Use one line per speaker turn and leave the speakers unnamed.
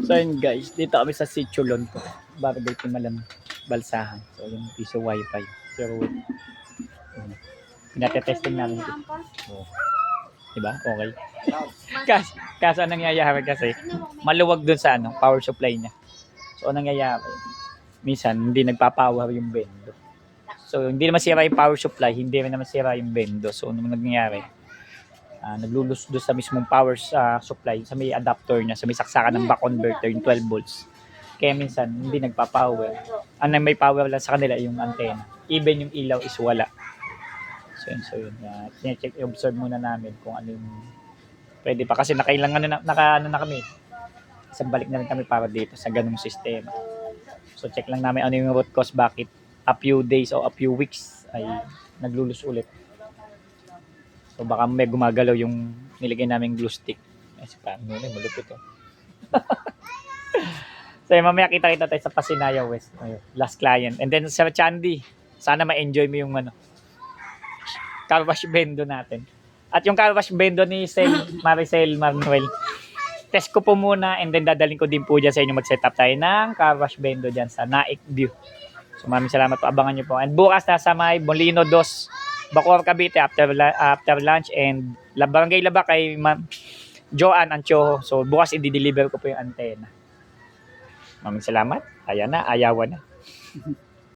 So yun guys, dito kami sa Sitio Lonto, Barangay Timalan, Balsahan. So yung piso wifi. Pero pinatetesting namin ito. So, diba? Okay. Kaso anong nangyayari kasi, maluwag dun sa power supply niya. So anong nangyayari, minsan hindi nagpa-power yung bendo. So hindi naman sira yung power supply, hindi rin naman sira yung bendo. So anong nangyayari, naglulus doon sa mismong power supply, sa may adapter niya, sa may saksakan ng back converter, yung 12 volts. Kaya minsan hindi nagpa-power. Ang may power lang sa kanila yung antenna. Even yung ilaw is wala. So yun. Check, observe muna namin kung ano yung pwede pa. Kasi nakailangan na kami. Isang balik na rin kami para dito sa ganung sistema. So check lang namin ano yung root cause, bakit a few days o a few weeks ay naglulus ulit. So baka may gumagalaw yung nilagay naming glue stick. Ay, si Pam, malupit to. So mamaya kita tayo sa Pasinaya West. Last client. And then sa Chandy, sana ma-enjoy mo yung car wash bendo natin. At yung car wash bendo ni Maricel Manuel, test ko po muna and then dadaling ko din po dyan sa inyo mag-set up tayo ng car wash bendo dyan sa Naik View. So maraming salamat po, abangan nyo po. And bukas nasa may Molino 2, Bacoor, Cavite after lunch, and Barangay Laba kay Joanne Anchoho. So bukas i-deliver ko po yung antena. Maraming salamat. Ayan na, ayawan na.